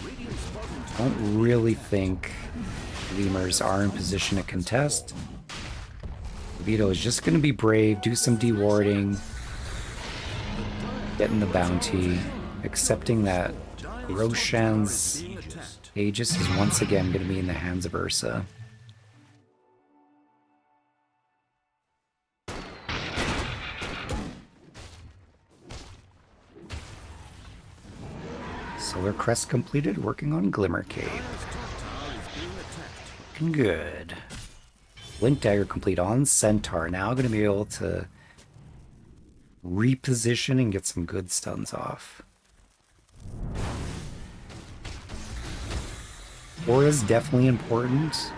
Radiant's bottom I tower don't really think Lemurs are in position to contest. Vito is just gonna be brave, do some dewarding, getting the bounty, accepting that Dire's top tower is Roshan's being attacked. Aegis is once again going to be in the hands of Ursa. Solar Crest completed, working on Glimmer Cave. Dire's top tower is being attacked. Looking good. Blink Dagger complete on Centaur. Now going to be able to reposition and get some good stuns off. Aura is definitely important.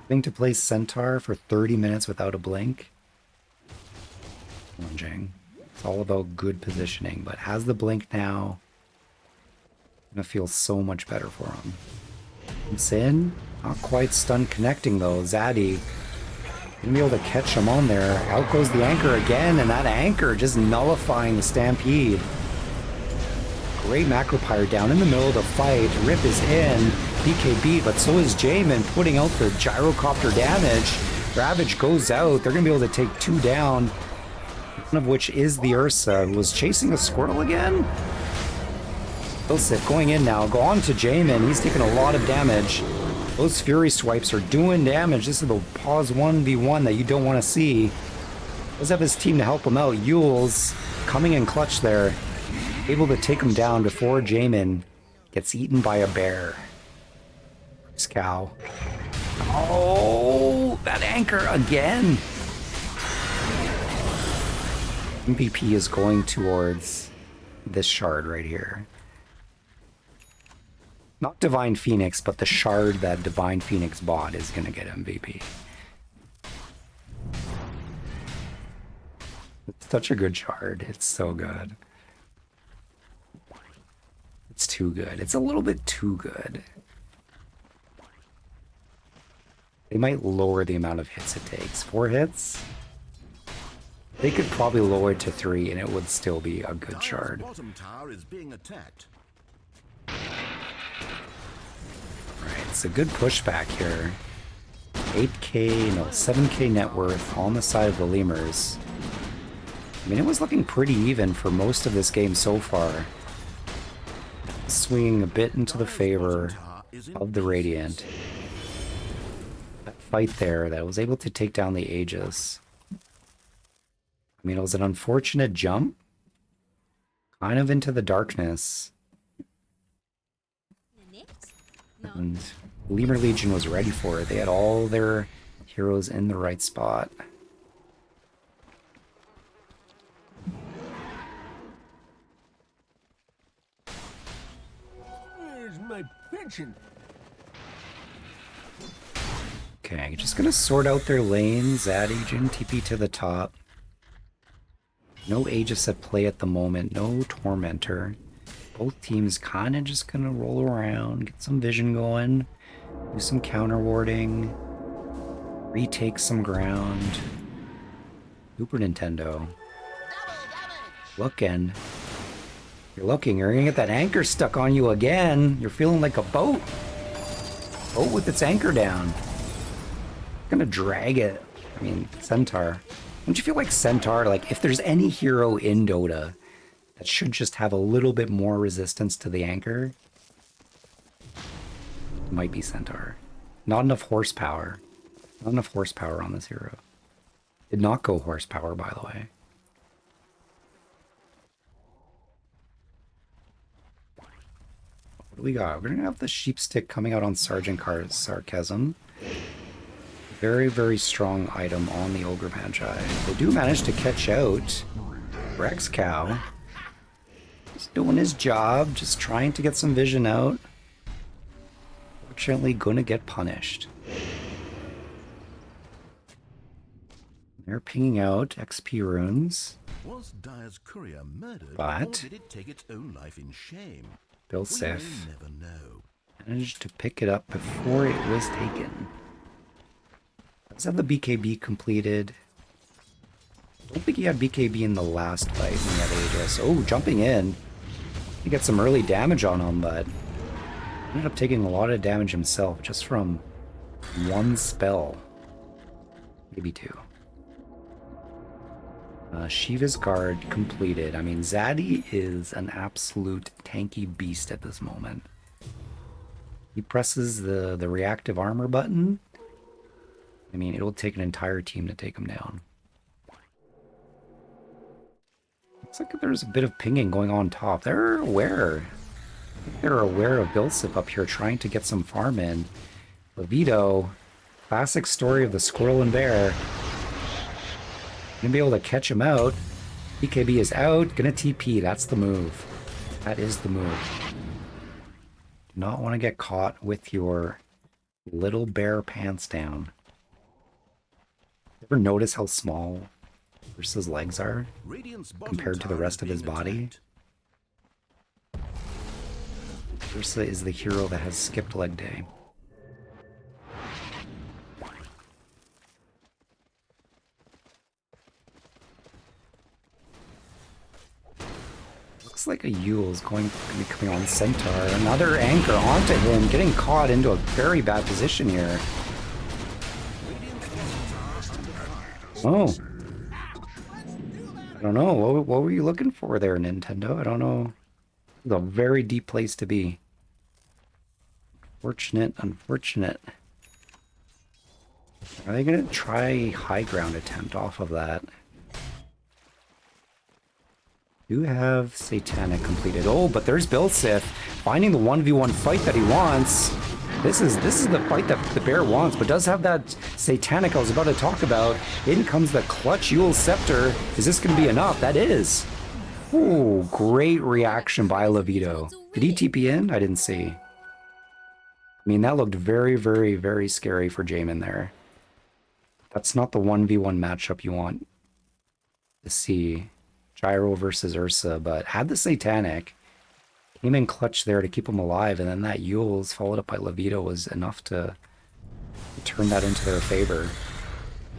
Having to play Centaur for 30 minutes without a blink. Challenging. It's all about good positioning, but has the blink now. Gonna feel so much better for him. It's in. Not quite stun connecting though. Zaddy gonna be able to catch him on there. Out goes the anchor again, and that anchor just nullifying the Stampede. Great Macropyre down in the middle of the fight. Rip is in. BKB, but so is Jamin putting out the gyrocopter damage. Ravage goes out. They're gonna be able to take 2 down. One of which is the Ursa, who was chasing a squirrel again. Ilsif going in now. Go on to Jamin. He's taking a lot of damage. Those Fury Swipes are doing damage. This is the pause 1v1 that you don't want to see. Does have his team to help him out. Yule's coming in clutch there. Able to take him down before Jamin gets eaten by a bear. This cow. Oh, that anchor again. MVP is going towards this shard right here. Not Divine Phoenix, but the shard that Divine Phoenix bought is going to get MVP. It's such a good shard. It's so good. It's too good. It's a little bit too good. They might lower the amount of hits it takes. 4 hits? They could probably lower it to 3 and it would still be a good Dire's shard. bottom tower is being attacked. Right, it's a good pushback here. 8k, no, 7k net worth on the side of the Lemurs. I mean, it was looking pretty even for most of this game so far. Swinging a bit into the favor of the Radiant. That fight there that was able to take down the Aegis. I mean, it was an unfortunate jump. Kind of into the darkness. And Lemur Legion was ready for it. They had all their heroes in the right spot. Where's my pension? Okay, just gonna sort out their lanes. Zaddy, Jin, TP to the top. No Aegis at play at the moment. No Tormentor. Both teams kind of just gonna roll around, get some vision going, do some counter warding, retake some ground. Super Nintendo. Looking. You're looking. You're gonna get that anchor stuck on you again. You're feeling like a boat. Boat with its anchor down. Gonna drag it. I mean, Centaur. Don't you feel like Centaur, like if there's any hero in Dota that should just have a little bit more resistance to the anchor, it might be Centaur. Not enough horsepower. Not enough horsepower on this hero. Did not go horsepower, by the way. What do we got? We're gonna have the sheep stick coming out on Sergeant Car's Sarcasm. Very, very strong item on the Ogre Magi. They do manage to catch out Rex Cow. He's doing his job, just trying to get some vision out. Fortunately, gonna get punished. They're pinging out XP runes. Was Dire's courier murdered, But or did it take its own life in shame? Bill We may Sif never know. managed to pick it up before it was taken. Does have the BKB completed? I don't think he had BKB in the last fight when he had Aegis. Oh, jumping in. He got some early damage on him, but ended up taking a lot of damage himself just from one spell. Maybe 2. Shiva's Guard completed. I mean, Zaddy is an absolute tanky beast at this moment. He presses the reactive armor button. I mean, it'll take an entire team to take him down. Looks like there's a bit of pinging going on top. They're aware. I think they're aware of Bilsip up here trying to get some farm in. Levito, classic story of the squirrel and bear. Gonna be able to catch him out. BKB is out. Gonna TP. That's the move. That is the move. Do not want to get caught with your little bear pants down. Ever notice how small Ursa's legs are compared to the rest of his body? Ursa is the hero that has skipped leg day. Looks like a Yule is going to be coming on Centaur. Another anchor onto him, getting caught into a very bad position here. Oh. I don't know. What were you looking for there, Nintendo? I don't know. It's a very deep place to be. Unfortunate, unfortunate. Are they going to try high ground attempt off of that? Do have Satanic completed. Oh, but there's Bilsith finding the 1v1 fight that he wants. This is the fight that the bear wants, but does have that Satanic I was about to talk about. In comes the clutch Yule Scepter. Is this going to be enough? That is. Ooh, great reaction by Levito. Did he TP in? I didn't see. I mean, that looked very, very, very scary for Jamin there. That's not the 1v1 matchup you want to see. Gyro versus Ursa, but had the Satanic. Came in clutch there to keep him alive, and then that Yule's followed up by Levito was enough to turn that into their favor.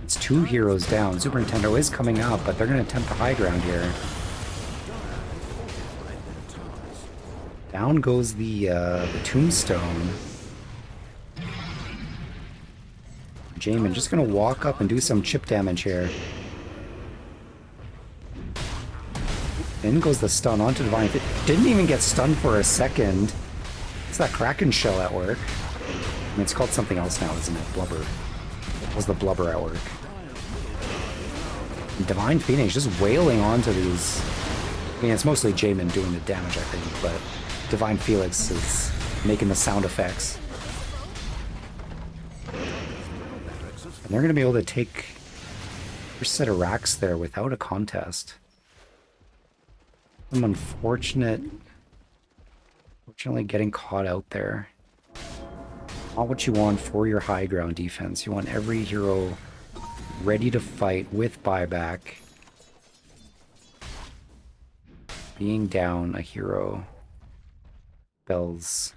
It's 2 heroes down. Super Nintendo is coming up, but they're going to attempt the high ground here. Down goes the Tombstone. Jamin just going to walk up and do some chip damage here. In goes the stun onto Divine. Didn't even get stunned for a second. It's that Kraken shell at work. I mean, it's called something else now, isn't it? Blubber. It was the blubber at work. And Divine Phoenix just wailing onto these. I mean, it's mostly Jamin doing the damage, I think, but Divine Felix is making the sound effects. And they're going to be able to take first set of racks there without a contest. I'm unfortunately getting caught out there. Not what you want for your high ground defense. You want every hero ready to fight with buyback. Being down a hero spells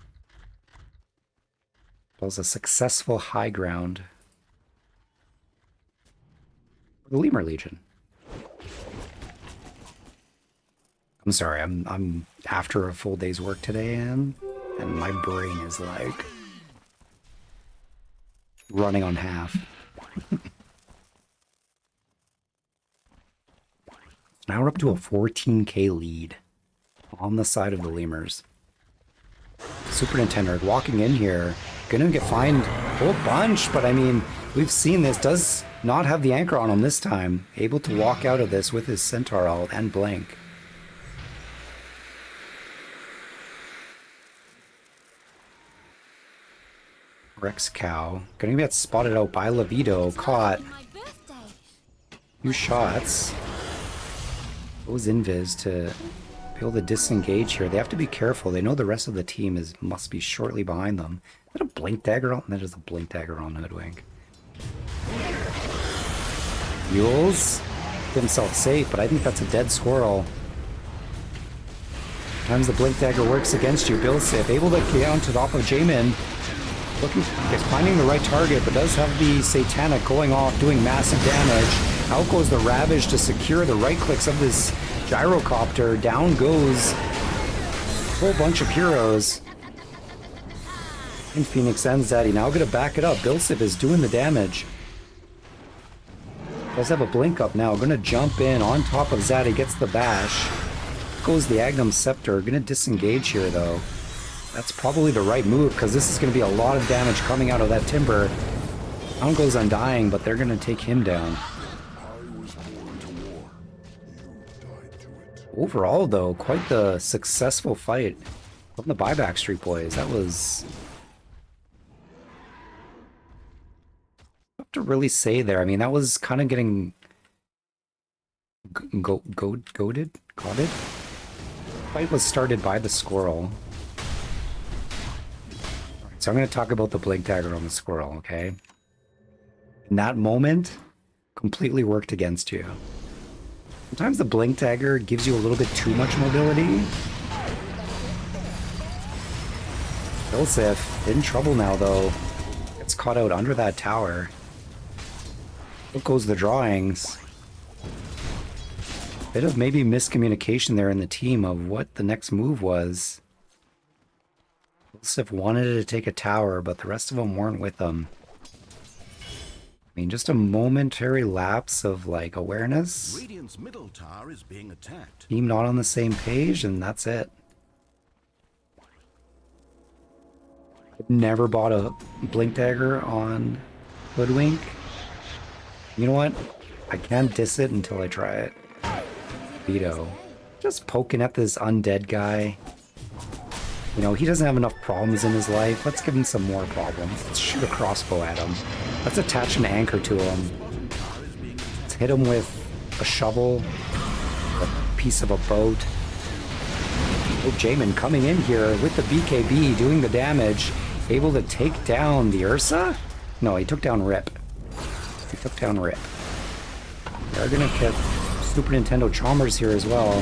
a successful high ground for the Lemur Legion. I'm sorry, I'm after a full day's work today, and my brain is like running on half. Now we're up to a 14k lead on the side of the Lemurs. Super Nintendo walking in here, gonna get fined a whole bunch, but I mean, we've seen this, does not have the anchor on him this time. Able to walk out of this with his Centaur ult and Blink. Rex Cow. Gonna get spotted out by Levito. Caught. 2 shots. Goes Invis to be able to disengage here. They have to be careful. They know the rest of the team must be shortly behind them. Is that a Blink Dagger on? That is a Blink Dagger on Hoodwink. Yules kept himself safe, but I think that's a dead squirrel. Sometimes the Blink Dagger works against you. Bilsip able to get on to the top of Jamin. Finding the right target, but does have the Satanic going off, doing massive damage. Out goes the Ravage to secure the right clicks of this Gyrocopter. Down goes a whole bunch of heroes. And Phoenix and Zaddy now going to back it up. Bilsip is doing the damage. Does have a blink up now. Going to jump in on top of Zaddy, gets the bash. Goes the Agnum Scepter. Going to disengage here though. That's probably the right move, because this is going to be a lot of damage coming out of that timber. Hound goes undying, but they're going to take him down. Overall, though, quite the successful fight from the Buybackstreetboys. That was... to really say there. I mean, that was kind of getting goaded. Fight was started by the squirrel. Alright, so I'm going to talk about the blink dagger on the squirrel, okay? In that moment, completely worked against you. Sometimes the blink dagger gives you a little bit too much mobility. Joseph in trouble now, though. Gets caught out under that tower. What goes the drawings? Bit of maybe miscommunication there in the team of what the next move was. Joseph wanted to take a tower, but the rest of them weren't with him. I mean, just a momentary lapse of, like, awareness. Radiant's middle tower is being attacked. Team not on the same page, and that's it. I've never bought a blink dagger on Hoodwink. You know what? I can't diss it until I try it. Veto. Just poking at this undead guy. You know, he doesn't have enough problems in his life. Let's give him some more problems. Let's shoot a crossbow at him. Let's attach an anchor to him. Let's hit him with a shovel, a piece of a boat. Oh, Jamin coming in here with the BKB, doing the damage. Able to take down the Ursa? No, he took down Rip. He took down Rip. They're gonna get Super Nintendo Chalmers here as well.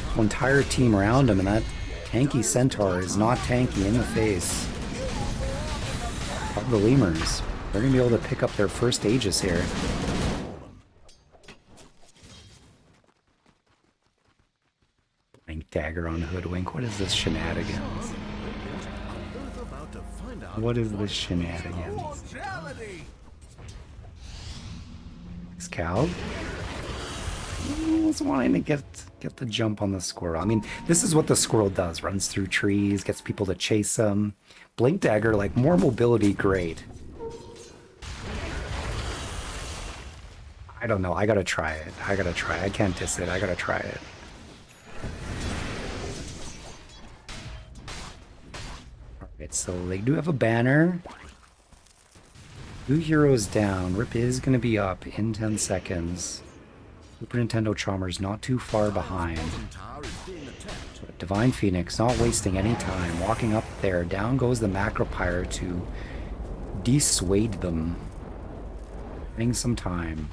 Whole entire team around him, and that tanky centaur is not tanky in the face of the Lemurs. They're gonna be able to pick up their first Aegis here. Blink dagger on Hoodwink. What is this shenanigans? What is this shenanigans? Cal was wanting to get the jump on the squirrel. I mean, this is what the squirrel does. Runs through trees, gets people to chase him. Blink dagger, like, more mobility, great. I don't know. I gotta try it. I can't diss it. I gotta try it. Alright, so they do have a banner. 2 heroes down. Rip is going to be up in 10 seconds. Super Nintendo Chalmers not too far behind. But Divine Phoenix not wasting any time. Walking up there. Down goes the Macropyre to dissuade them. Getting some time.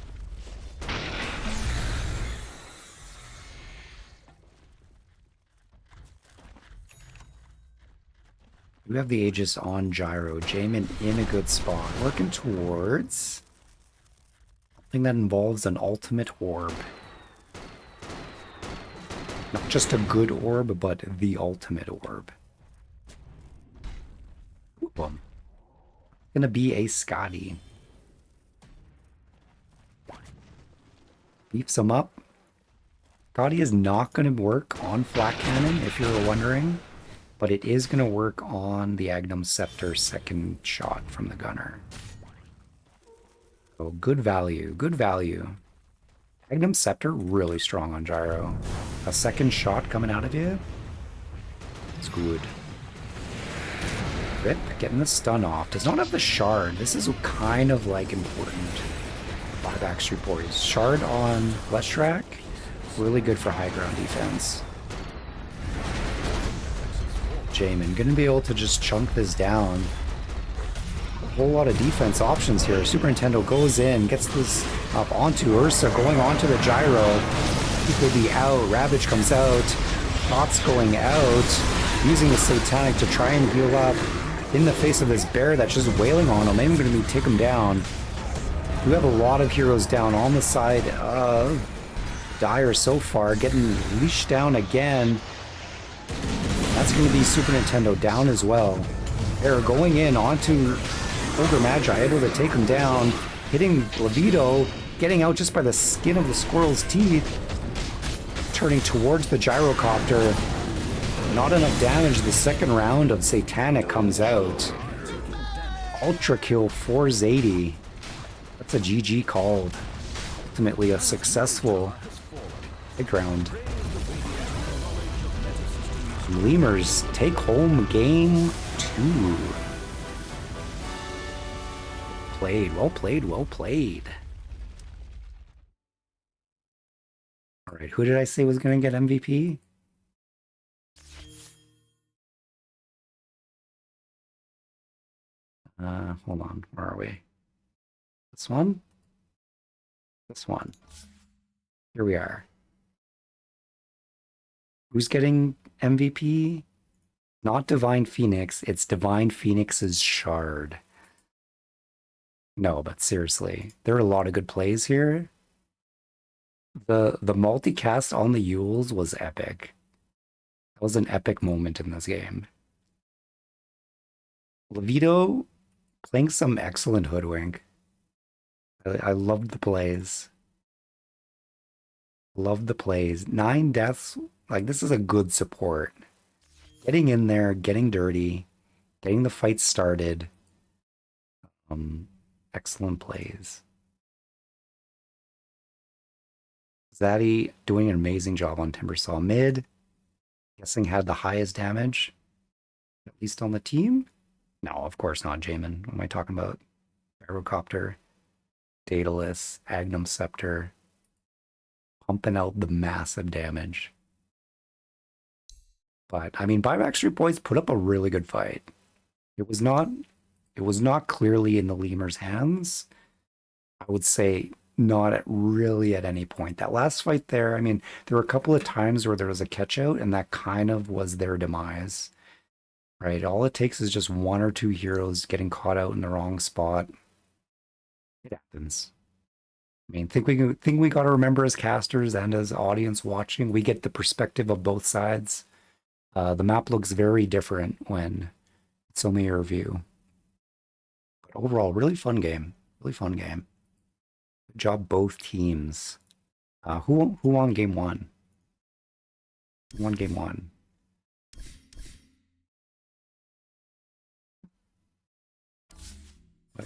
We have the Aegis on Gyro. Jamin in a good spot. Working towards something that involves an ultimate orb. Not just a good orb, but the ultimate orb. Boom. Gonna be a Scotty. Beefs him up. Scotty is not gonna work on Flat Cannon, if you're wondering. But it is going to work on the Agnum Scepter second shot from the gunner. So good value, good value. Agnum Scepter, really strong on Gyro. A second shot coming out of you? It's good. Rip, getting the stun off. Does not have the shard. This is kind of, like, important. Buybackstreetboys. Shard on Leshrac, really good for high ground defense. Jamin gonna be able to just chunk this down. A whole lot of defense options here. Super Nintendo goes in, gets this up onto Ursa, going onto the Gyro. He could be out. Ravage comes out. Shots going out. Using the Satanic to try and heal up in the face of this bear that's just wailing on him. I'm gonna take him down. We have a lot of heroes down on the side of Dire so far, getting leashed down again. That's going to be Super Nintendo down as well. They're going in onto Ogre Magi, able to take him down, hitting Levito, getting out just by the skin of the squirrel's teeth, turning towards the gyrocopter. not enough damage. The second round of Satanic comes out. Ultra kill 480. That's a GG called. Ultimately a successful big round. Lemurs take home game 2. Played, well played, well played. All right, who did I say was going to get MVP? Hold on, where are we? This one? This one. Here we are. Who's getting MVP? Not Divine Phoenix, it's Divine Phoenix's Shard. No, but seriously, there are a lot of good plays here. The multicast on the Yules was epic. That was an epic moment in this game. Levito playing some excellent hoodwink. I loved the plays. Loved the plays. 9 deaths. Like, this is a good support. Getting in there, getting dirty, getting the fight started. Excellent plays. Zaddy doing an amazing job on Timbersaw. Mid, guessing had the highest damage, at least on the team. No, of course not, Jamin. What am I talking about? Aerocopter, Daedalus, Agnum Scepter, pumping out the massive damage. But I mean, Buybackstreetboys put up a really good fight. It was not clearly in the Lemurs' hands. I would say not really at any point. That last fight there, I mean, there were a couple of times where there was a catch out, and that kind of was their demise. Right? All it takes is just one or two heroes getting caught out in the wrong spot. It happens. I mean, think we got to remember as casters and as audience watching, we get the perspective of both sides. The map looks very different when it's only your view. But overall, really fun game. Really fun game. Good job, both teams. Who won game 1? Who won game 1?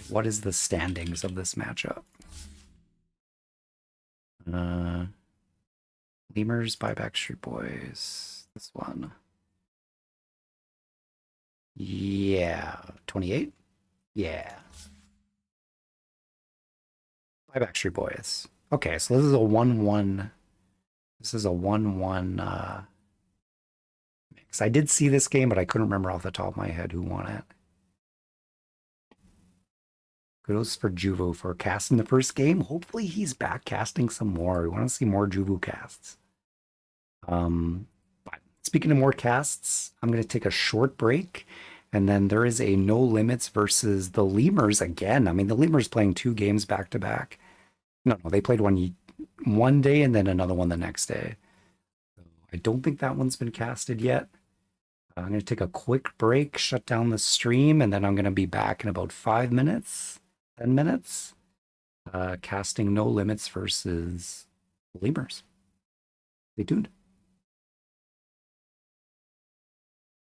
What is the standings of this matchup? Lemurs, Buybackstreetboys. This one. Yeah. 28? Yeah. Buybackstreetboys. Okay, so this is a 1-1. This is a 1-1 mix. I did see this game, but I couldn't remember off the top of my head who won it. Kudos for Juvo for casting the first game. Hopefully he's back casting some more. We want to see more Juvo casts. But speaking of more casts, I'm going to take a short break. And then there is a No Limits versus the Lemurs again. I mean, the Lemurs playing 2 games back to back. No, they played one day and then another one the next day. I don't think that one's been casted yet. I'm going to take a quick break, shut down the stream, and then I'm going to be back in about 5 minutes, 10 minutes, casting No Limits versus Lemurs. Stay tuned.